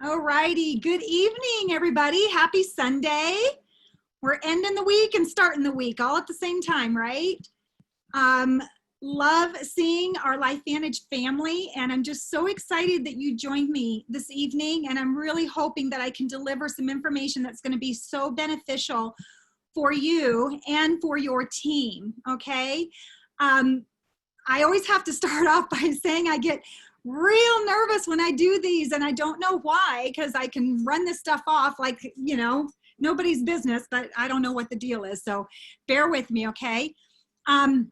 All righty. Good evening, everybody. Happy Sunday. We're ending the week and starting the week all at the same time, right? Love seeing our LifeVantage family, and I'm just so excited that you joined me this evening, and I'm really hoping that I can deliver some information that's going to be so beneficial for you and for your team, okay? I always have to start off by saying I get real nervous when I do these, and I don't know why, because I can run this stuff off like, you know, nobody's business, but I don't know what the deal is. So bear with me, okay? And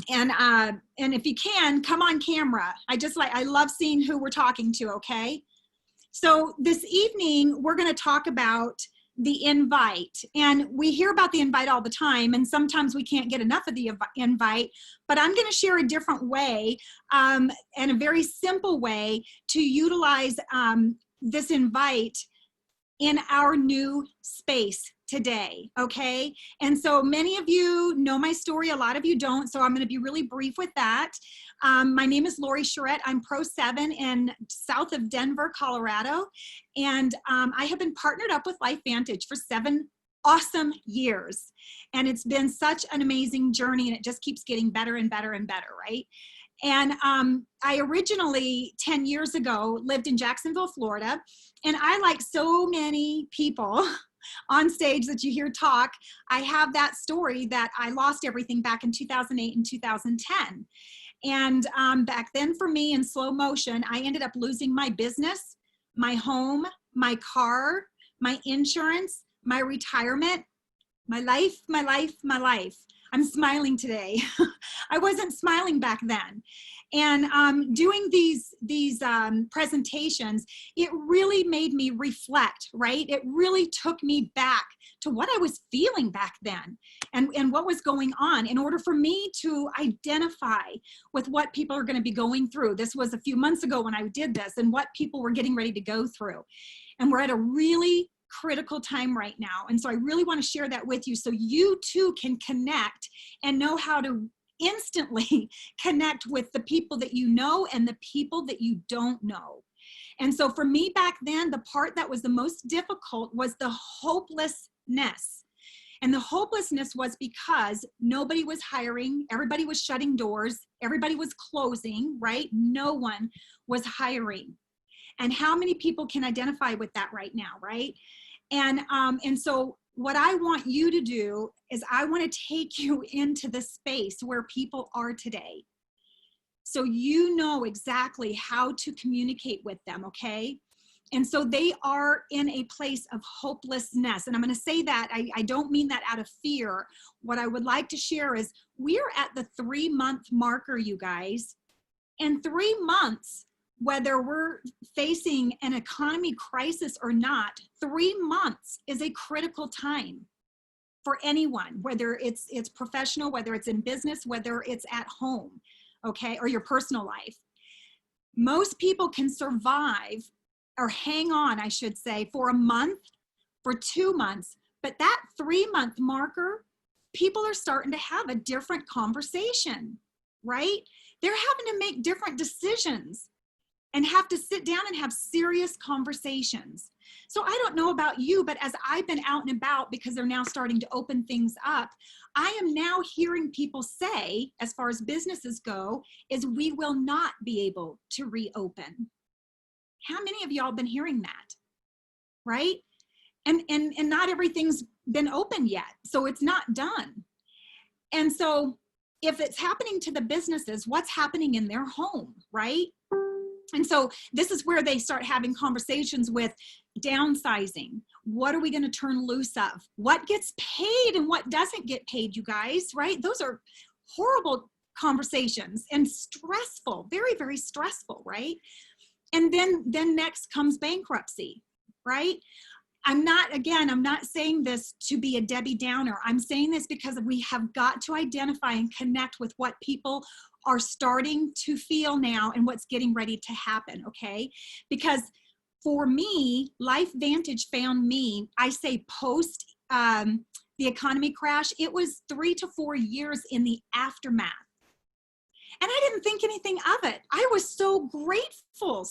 if you can, come on camera. I love seeing who we're talking to, okay? So this evening, we're going to talk about the invite. And we hear about the invite all the time, and sometimes we can't get enough of the invite, but I'm going to share a different way and a very simple way to utilize this invite in our new space today, okay? And so many of you know my story, a lot of you don't, so I'm gonna be really brief with that. My name is Lori Charette. I'm Pro 7 in south of Denver, Colorado, and I have been partnered up with LifeVantage for 7 awesome years. And it's been such an amazing journey, and it just keeps getting better and better and better, right? And I originally, 10 years ago, lived in Jacksonville, Florida, and I, like so many people on stage that you hear talk, I have that story that I lost everything back in 2008 and 2010. And back then for me, in slow motion, I ended up losing my business, my home, my car, my insurance, my retirement, my life, my life, my life. I'm smiling today. I wasn't smiling back then. And doing these presentations, it really made me reflect, right? It really took me back to what I was feeling back then and what was going on in order for me to identify with what people are going to be going through. This was a few months ago when I did this, and what people were getting ready to go through. And we're at a really critical time right now. And so I really want to share that with you so you too can connect and know how to instantly connect with the people that you know and the people that you don't know. And so for me back then, the part that was the most difficult was the hopelessness. And the hopelessness was because nobody was hiring, everybody was shutting doors, everybody was closing, right? No one was hiring. And how many people can identify with that right now, right? And so what I want you to do is I want to take you into the space where people are today. So you know exactly how to communicate with them, okay? And so they are in a place of hopelessness. And I'm going to say that, I don't mean that out of fear. What I would like to share is we are at the 3-month marker, you guys. In 3 months, whether we're facing an economy crisis or not, 3 months is a critical time for anyone, whether it's professional, whether it's in business, whether it's at home, okay, or your personal life. Most people can survive or hang on, I should say, for a month, for 2 months, but that 3-month marker, people are starting to have a different conversation, right? They're having to make different decisions and have to sit down and have serious conversations. So I don't know about you, but as I've been out and about, because they're now starting to open things up, I am now hearing people say, as far as businesses go, is we will not be able to reopen. How many of y'all been hearing that, right? And not everything's been open yet, so it's not done. And so if it's happening to the businesses, what's happening in their home, right? And so this is where they start having conversations with downsizing. What are we going to turn loose of? What gets paid and what doesn't get paid, you guys, right? Those are horrible conversations and stressful, very, very stressful, right? And then next comes bankruptcy, right? I'm not saying this to be a Debbie Downer. I'm saying this because we have got to identify and connect with what people are starting to feel now and what's getting ready to happen, okay? Because for me, LifeVantage found me, I say post the economy crash, it was 3 to 4 years in the aftermath. And I didn't think anything of it. I was so grateful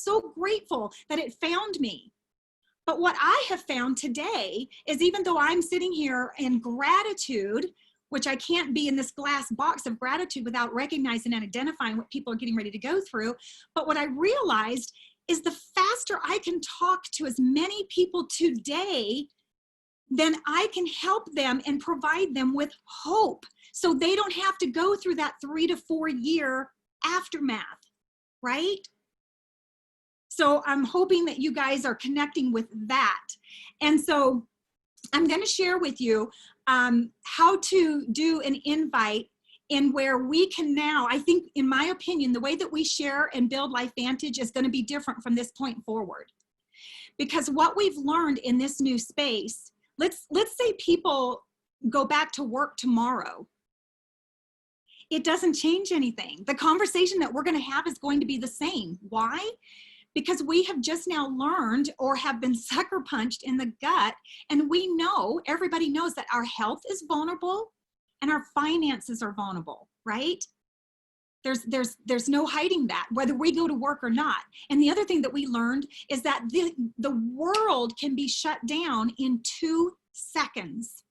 that it found me. But what I have found today is, even though I'm sitting here in gratitude, which I can't be in this glass box of gratitude without recognizing and identifying what people are getting ready to go through, but what I realized is the faster I can talk to as many people today, then I can help them and provide them with hope, so they don't have to go through that 3 to 4 year aftermath, right? So I'm hoping that you guys are connecting with that. And so I'm going to share with you how to do an invite, and where we can now, I think, in my opinion, the way that we share and build LifeVantage is going to be different from this point forward. Because what we've learned in this new space, let's say people go back to work tomorrow. It doesn't change anything. The conversation that we're going to have is going to be the same. Why? Because we have just now learned, or have been sucker punched in the gut, and we know, everybody knows, that our health is vulnerable and our finances are vulnerable, right? There's no hiding that, whether we go to work or not. And the other thing that we learned is that the world can be shut down in 2 seconds.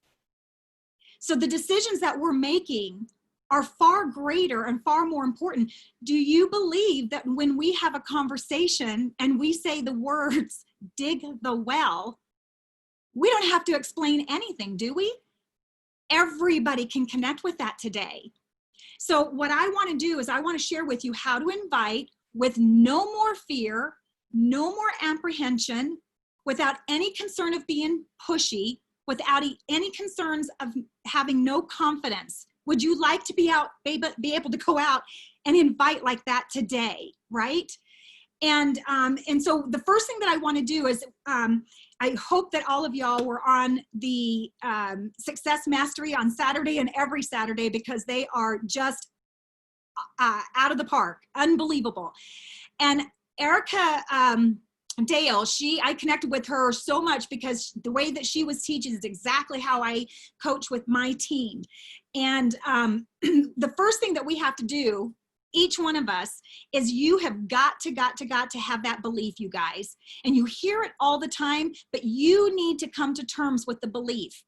So the decisions that we're making are far greater and far more important. Do you believe that when we have a conversation and we say the words, dig the well, we don't have to explain anything, do we? Everybody can connect with that today. So what I want to do is I want to share with you how to invite with no more fear, no more apprehension, without any concern of being pushy, without any concerns of having no confidence. Would you like to be able to go out and invite like that today, right? And so the first thing that I want to do is, I hope that all of y'all were on the Success Mastery on Saturday and every Saturday, because they are just out of the park, unbelievable. And Erica Dale, I connected with her so much because the way that she was teaching is exactly how I coach with my team. And the first thing that we have to do, each one of us, is you have got to have that belief, you guys. And you hear it all the time, but you need to come to terms with the belief.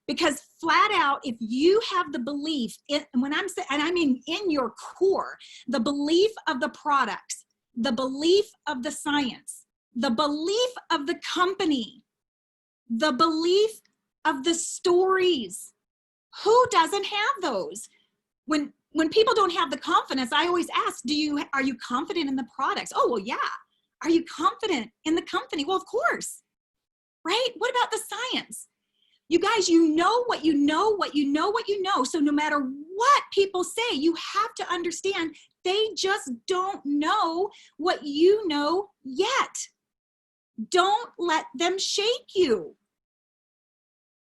Because flat out, if you have the belief, when I'm saying, and I mean in your core, the belief of the products, the belief of the science, the belief of the company, the belief of the stories. Who doesn't have those? When people don't have the confidence, I always ask, are you confident in the products? Oh, well, yeah. Are you confident in the company? Well, of course, right? What about the science? You guys, you know what you know, what you know, what you know. So no matter what people say, you have to understand they just don't know what you know yet. Don't let them shake you.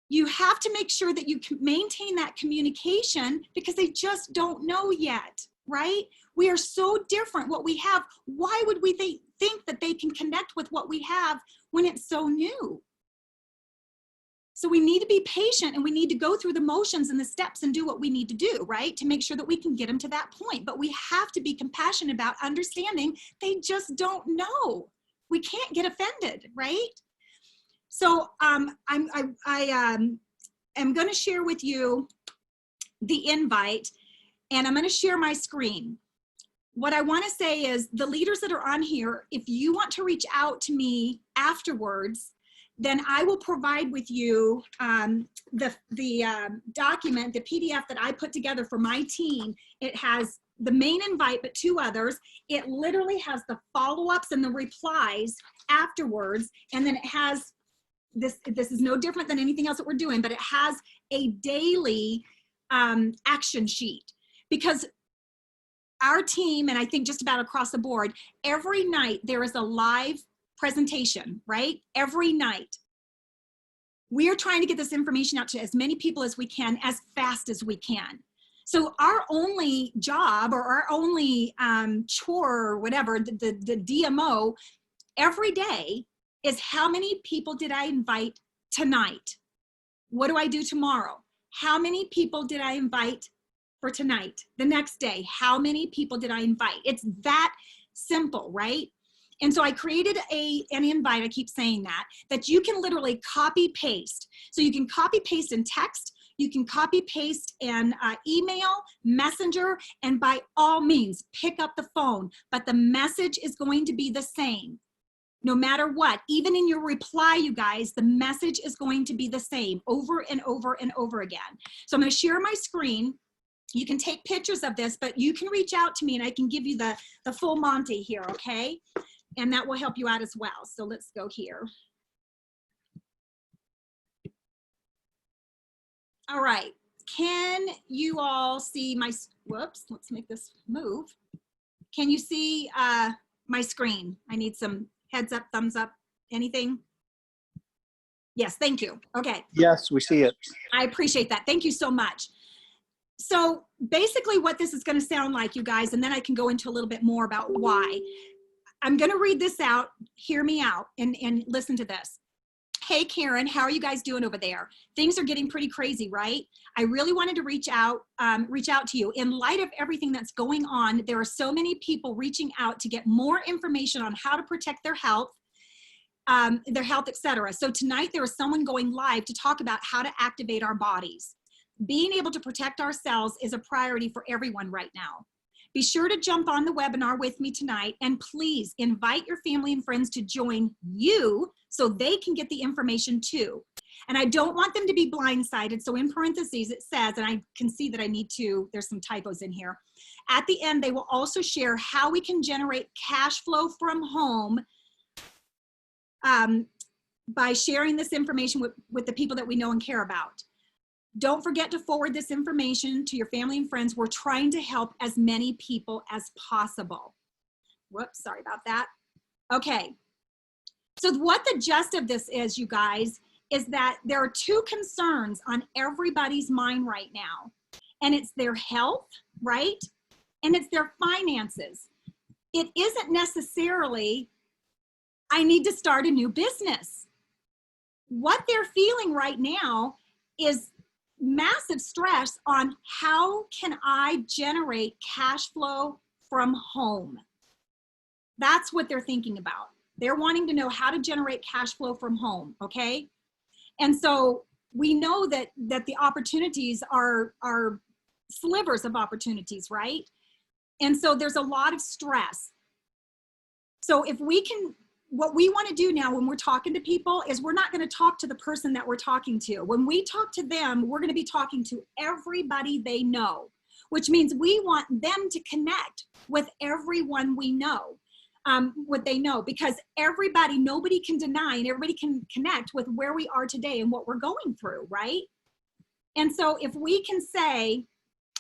You have to make sure that you can maintain that communication, because they just don't know yet, right? We are so different what we have. Why would we think that they can connect with what we have when it's so new? So we need to be patient, and we need to go through the motions and the steps and do what we need to do, right? To make sure that we can get them to that point. But we have to be compassionate about understanding they just don't know. We can't get offended, right? So I am going to share with you the invite, and I'm going to share my screen. What I want to say is, the leaders that are on here, if you want to reach out to me afterwards, then I will provide with you the document, the PDF that I put together for my team. It has the main invite, but 2 others. It literally has the follow-ups and the replies afterwards, and then it has this is no different than anything else that we're doing, but it has a daily action sheet. Because our team, and I think just about across the board, every night there is a live presentation, right? Every night. We are trying to get this information out to as many people as we can, as fast as we can. So our only job, or our only chore, or whatever, the DMO every day, is how many people did I invite tonight? What do I do tomorrow? How many people did I invite for tonight? The next day, how many people did I invite? It's that simple, right? And so I created an invite, I keep saying that you can literally copy paste. So you can copy paste in text, you can copy paste in email, messenger, and by all means, pick up the phone. But the message is going to be the same. No matter what, even in your reply, you guys, the message is going to be the same over and over and over again. So I'm going to share my screen. You can take pictures of this, but you can reach out to me and I can give you the full Monty here, okay? And that will help you out as well. So let's go here. All right, can you all see my, whoops, let's make this move. Can you see my screen? I need some heads up, thumbs up, anything? Yes, thank you. Okay. Yes, we see it. I appreciate that. Thank you so much. So basically what this is going to sound like, you guys, and then I can go into a little bit more about why. I'm going to read this out, hear me out, and listen to this. Hey, Karen, how are you guys doing over there? Things are getting pretty crazy, right? I really wanted to reach out to you. In light of everything that's going on, there are so many people reaching out to get more information on how to protect their health, etc. So tonight there is someone going live to talk about how to activate our bodies. Being able to protect ourselves is a priority for everyone right now. Be sure to jump on the webinar with me tonight, and please invite your family and friends to join you so they can get the information too. And I don't want them to be blindsided. So in parentheses, it says, and I can see that I need to, there's some typos in here. At the end, they will also share how we can generate cash flow from home by sharing this information with the people that we know and care about. Don't forget to forward this information to your family and friends. We're trying to help as many people as possible. Whoops, sorry about that. Okay, so what the gist of this is, you guys, is that there are two concerns on everybody's mind right now. And it's their health, right? And it's their finances. It isn't necessarily, I need to start a new business. What they're feeling right now is massive stress on how can I generate cash flow from home. That's what they're thinking about. They're wanting to know how to generate cash flow from home, okay? And so we know that the opportunities are slivers of opportunities, right? And so there's a lot of stress. So if we can, what we want to do now when we're talking to people is we're not going to talk to the person that we're talking to. When we talk to them, we're going to be talking to everybody they know, which means we want them to connect with everyone we know, what they know, because everybody, nobody can deny and everybody can connect with where we are today and what we're going through, right? And so if we can say,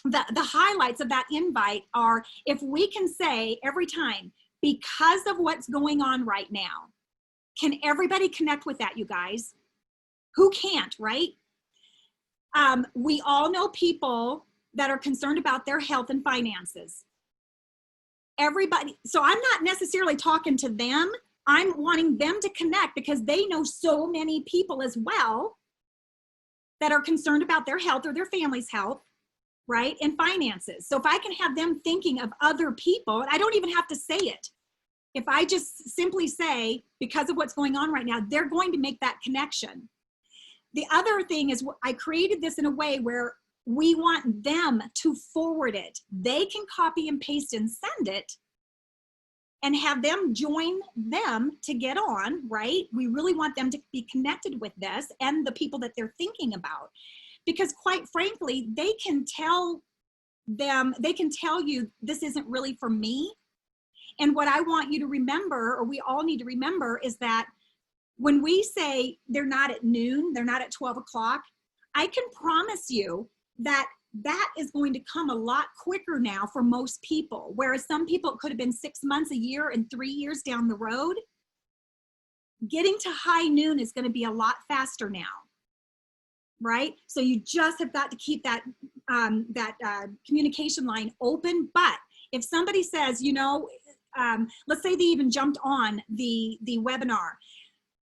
the highlights of that invite are, if we can say every time, because of what's going on right now, can everybody connect with that, you guys? Who can't, right? We all know people that are concerned about their health and finances. Everybody, so I'm not necessarily talking to them. I'm wanting them to connect because they know so many people as well that are concerned about their health or their family's health, right? And finances. So if I can have them thinking of other people, I don't even have to say it. If I just simply say, because of what's going on right now, they're going to make that connection. The other thing is I created this in a way where we want them to forward it. They can copy and paste and send it and have them join them to get on, right? We really want them to be connected with this and the people that they're thinking about. Because quite frankly, they can tell you this isn't really for me. And what I want you to remember, or we all need to remember, is that when we say they're not at noon, they're not at 12 o'clock, I can promise you that that is going to come a lot quicker now for most people. Whereas some people, it could have been 6 months, a year, and 3 years down the road. Getting to high noon is going to be a lot faster now, right? So you just have got to keep that, communication line open. But if somebody says, you know, let's say they even jumped on the webinar.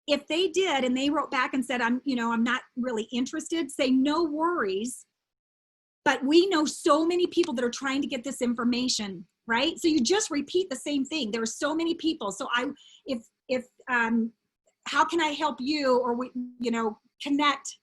If they did and they wrote back and said, I'm not really interested, say no worries. But we know so many people that are trying to get this information. right? So you just repeat the same thing. There are so many people. So how can I help you, or connect,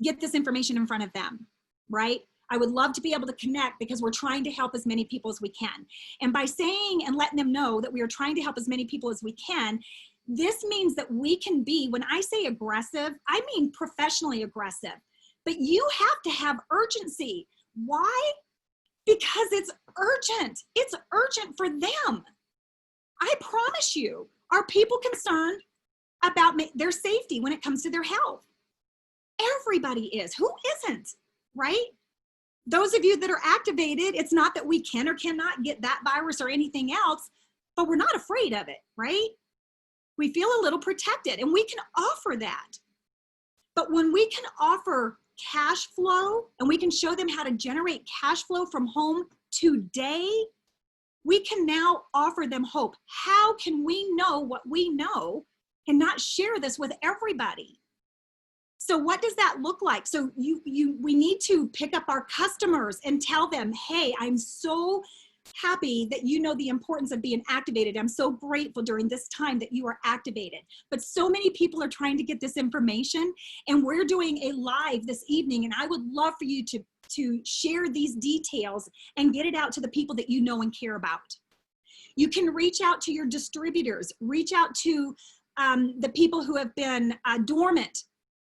get this information in front of them, right? I would love to be able to connect, because we're trying to help as many people as we can. And by saying and letting them know that we are trying to help as many people as we can, this means that we can be, when I say aggressive, I mean professionally aggressive, but you have to have urgency. Why? Because it's urgent. It's urgent for them. I promise you, are people concerned about their safety when it comes to their health? Everybody is. Who isn't, right? Those of you that are activated, it's not that we can or cannot get that virus or anything else, but we're not afraid of it, right? We feel a little protected, and we can offer that. But when we can offer cash flow, and we can show them how to generate cash flow from home today, we can now offer them hope. How can we know what we know and not share this with everybody? So what does that look like? So we need to pick up our customers and tell them, hey, I'm so happy that you know the importance of being activated. I'm so grateful during this time that you are activated. But so many people are trying to get this information, and we're doing a live this evening, and I would love for you to share these details and get it out to the people that you know and care about. You can reach out to your distributors, reach out to the people who have been dormant.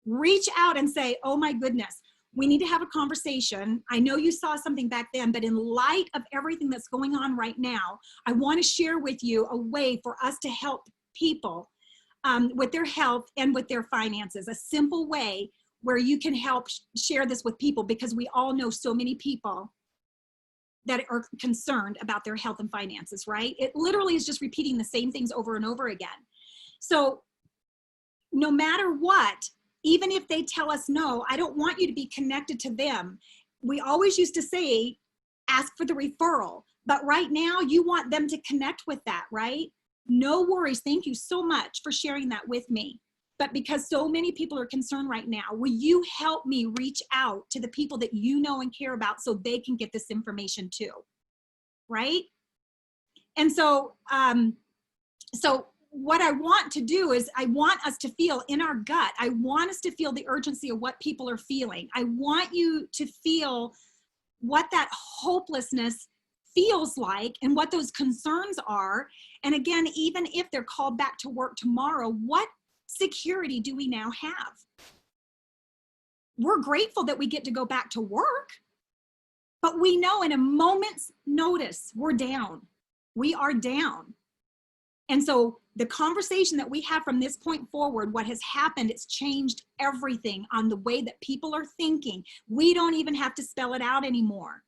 Reach out and say, oh my goodness, we need to have a conversation. I know you saw something back then, but in light of everything that's going on right now, I want to share with you a way for us to help people with their health and with their finances. A simple way where you can help share this with people, because we all know so many people that are concerned about their health and finances, right? It literally is just repeating the same things over and over again. So no matter what, even if they tell us no, I don't want you to be connected to them. We always used to say, ask for the referral, but right now you want them to connect with that, right? No worries. Thank you so much for sharing that with me. But because so many people are concerned right now, will you help me reach out to the people that you know and care about so they can get this information too, right? And so, what I want to do is I want us to feel in our gut. I want us to feel the urgency of what people are feeling. I want you to feel what that hopelessness feels like and what those concerns are. And again, even if they're called back to work tomorrow, what security do we now have? We're grateful that we get to go back to work, but we know in a moment's notice, we're down. We are down. And so the conversation that we have from this point forward, what has happened, it's changed everything on the way that people are thinking. We don't even have to spell it out anymore.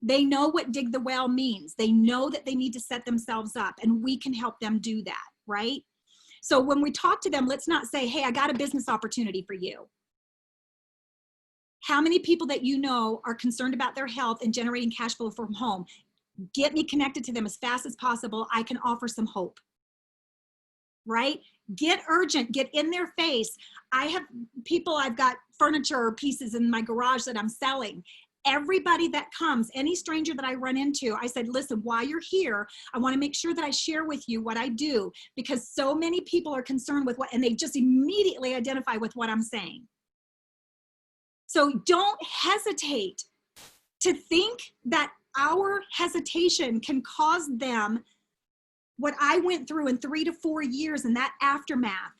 They know what dig the well means. They know that they need to set themselves up, and we can help them do that, right? So when we talk to them, let's not say, hey, I got a business opportunity for you. How many people that you know are concerned about their health and generating cash flow from home? Get me connected to them as fast as possible. I can offer some hope, right? Get urgent, get in their face. I have people, I've got furniture pieces in my garage that I'm selling. Everybody that comes, any stranger that I run into, I said, listen, while you're here, I want to make sure that I share with you what I do, because so many people are concerned with what, and they just immediately identify with what I'm saying. So don't hesitate to think that our hesitation can cause them what I went through in 3 to 4 years in that aftermath.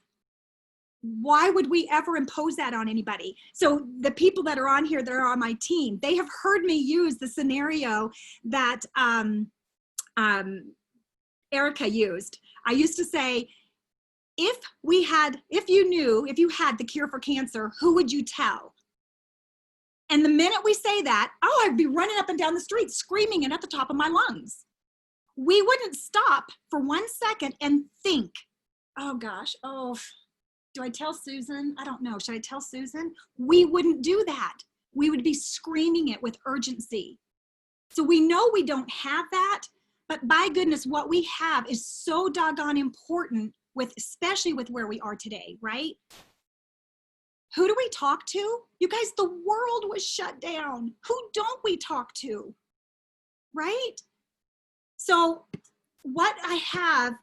Why would we ever impose that on anybody? So the people that are on here that are on my team, they have heard me use the scenario that Erica used. I used to say, if you had the cure for cancer, who would you tell? And the minute we say that, oh, I'd be running up and down the street screaming and at the top of my lungs. We wouldn't stop for 1 second and think, oh gosh, do I tell Susan? I don't know. Should I tell Susan? We wouldn't do that. We would be screaming it with urgency. So we know we don't have that, but by goodness, what we have is so doggone important especially with where we are today, right? Who do we talk to? You guys, the world was shut down. Who don't we talk to? right? So what I have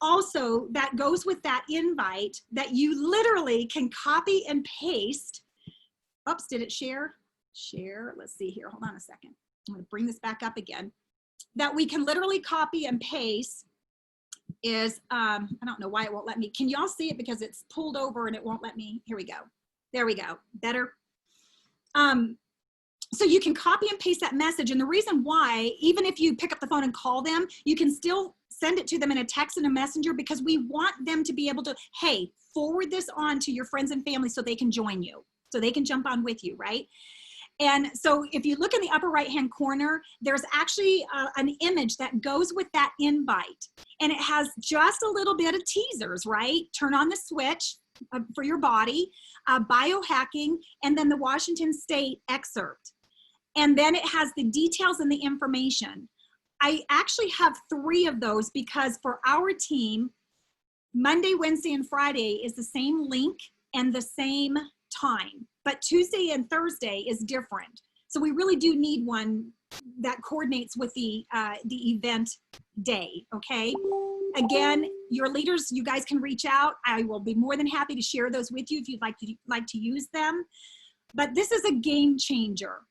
also that goes with that invite that you literally can copy and paste. Oops, did it share? Share, let's see here, hold on a second. I'm gonna bring this back up again. That we can literally copy and paste is, I don't know why it won't let me. Can y'all see it? Because it's pulled over and it won't let me. Here we go. There we go. Better. So you can copy and paste that message. And the reason why, even if you pick up the phone and call them, you can still send it to them in a text and a messenger, because we want them to be able to, hey, forward this on to your friends and family so they can join you, so they can jump on with you, right? And so if you look in the upper right-hand corner, there's actually an image that goes with that invite. And it has just a little bit of teasers, right? Turn on the switch for your body, biohacking, and then the Washington State excerpt. And then it has the details and the information. I actually have 3 of those because for our team, Monday, Wednesday, and Friday is the same link and the same time, but Tuesday and Thursday is different. So we really do need one that coordinates with the event day, okay? Again, your leaders, you guys can reach out. I will be more than happy to share those with you if you'd like to use them. But this is a game changer.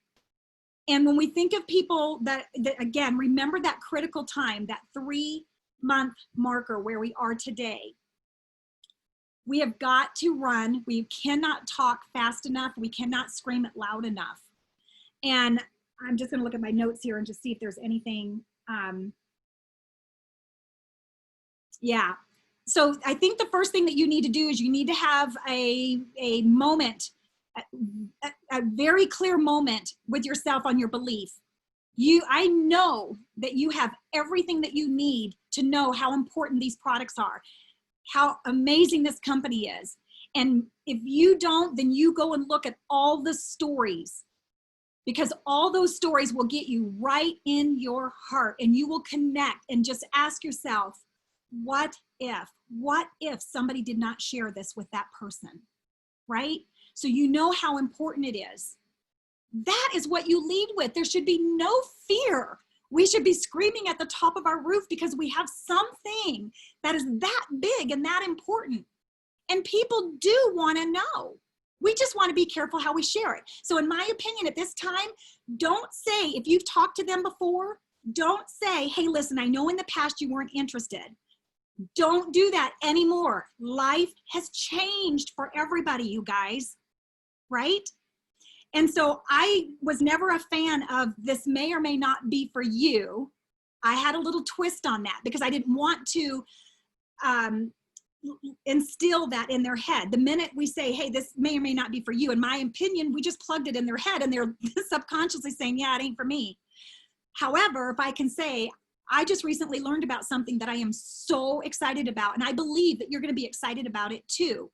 And when we think of people that again, remember that critical time, that 3-month marker where we are today. We have got to run. We cannot talk fast enough. We cannot scream it loud enough. And I'm just going to look at my notes here and just see if there's anything. Yeah. So I think the first thing that you need to do is you need to have a moment, a very clear moment with yourself on your belief. I know that you have everything that you need to know how important these products are, how amazing this company is. And if you don't, then you go and look at all the stories, because all those stories will get you right in your heart, and you will connect and just ask yourself, what if somebody did not share this with that person, right? So you know how important it is. That is what you lead with. There should be no fear. We should be screaming at the top of our roof because we have something that is that big and that important. And people do want to know. We just want to be careful how we share it. So in my opinion, at this time, don't say, if you've talked to them before, don't say, hey, listen, I know in the past you weren't interested. Don't do that anymore. Life has changed for everybody, you guys, right? And so I was never a fan of this may or may not be for you. I had a little twist on that because I didn't want to instill that in their head. The minute we say, hey, this may or may not be for you, in my opinion, we just plugged it in their head and they're subconsciously saying, yeah, it ain't for me. However, if I can say, I just recently learned about something that I am so excited about, and I believe that you're going to be excited about it too.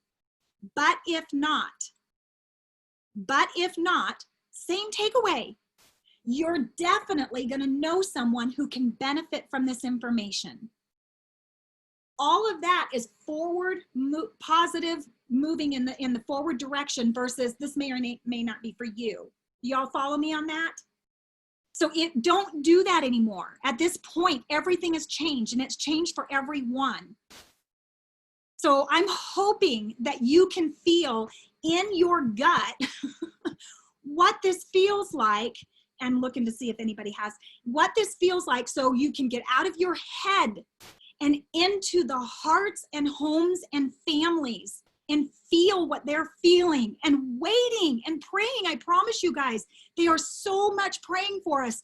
But if not, same takeaway. You're definitely going to know someone who can benefit from this information. All of that is forward, positive, moving in the forward direction versus this may or may not be for you. Y'all follow me on that? So don't do that anymore. At this point, everything has changed, and it's changed for everyone. So I'm hoping that you can feel in your gut what this feels like, and looking to see if anybody has, what this feels like, so you can get out of your head and into the hearts and homes and families and feel what they're feeling and waiting and praying. I promise you guys, they are so much praying for us.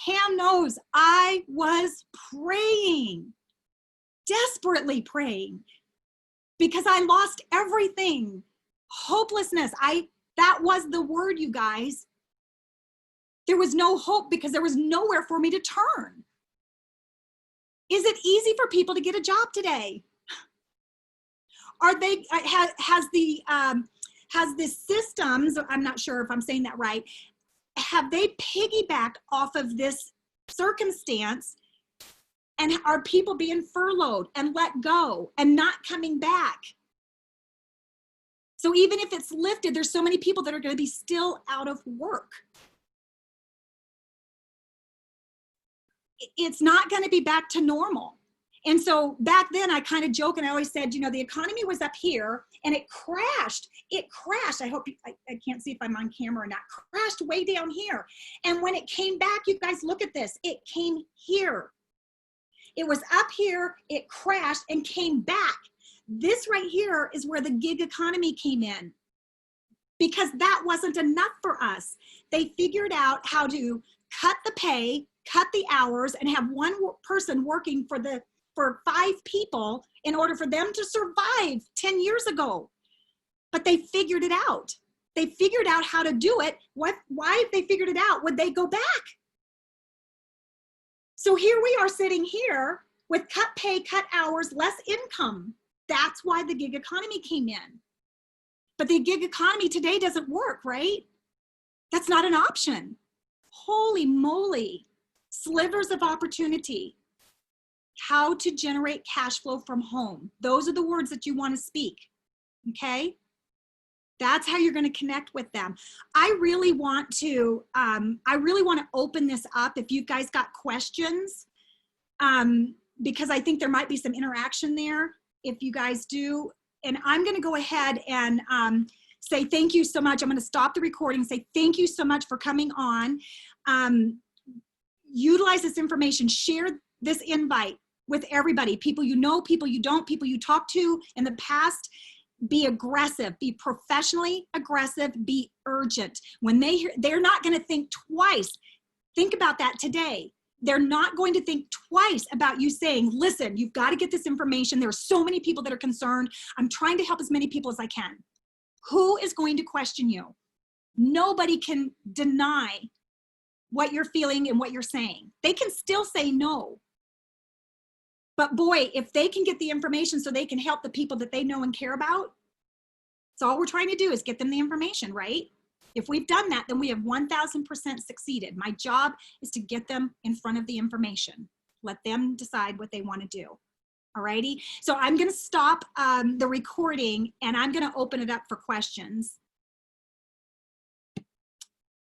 Pam knows I was praying, desperately praying, because I lost everything. Hopelessness. That was the word, you guys. There was no hope because there was nowhere for me to turn. Is it easy for people to get a job today? Are they, has the systems, I'm not sure if I'm saying that right, have they piggybacked off of this circumstance, and are people being furloughed and let go and not coming back? So even if it's lifted, there's so many people that are going to be still out of work. it's not going to be back to normal. And so back then I kind of joke and I always said, you know, the economy was up here and it crashed. It crashed. I hope I can't see if I'm on camera or not. Crashed way down here. And when it came back, you guys look at this. It came here. It was up here. It crashed and came back. This right here is where the gig economy came in, because that wasn't enough for us. They figured out how to cut the pay, cut the hours, and have one person working for 5 people in order for them to survive 10 years ago. But they figured it out. They figured out how to do it. Why, if they figured it out, would they go back? So here we are sitting here with cut pay, cut hours, less income. That's why the gig economy came in. But the gig economy today doesn't work, right? That's not an option. Holy moly, slivers of opportunity. How to generate cash flow from home. Those are the words that you want to speak, okay? That's how you're going to connect with them. I really want to open this up if you guys got questions, because I think there might be some interaction there if you guys do. And I'm going to go ahead and say thank you so much. I'm going to stop the recording, say thank you so much for coming on. Utilize this information, share this invite with everybody, people you know, people you don't, people you talk to in the past. Be aggressive, be professionally aggressive, be urgent. When they hear, they're not going to think twice. Think about that today. They're not going to think twice about you saying, listen, you've got to get this information. There are so many people that are concerned. I'm trying to help as many people as I can. Who is going to question you? Nobody can deny what you're feeling and what you're saying. They can still say no. But boy, if they can get the information so they can help the people that they know and care about, so all we're trying to do is get them the information, right? If we've done that, then we have 1000% succeeded. My job is to get them in front of the information. Let them decide what they want to do. All righty. So I'm going to stop the recording and I'm going to open it up for questions.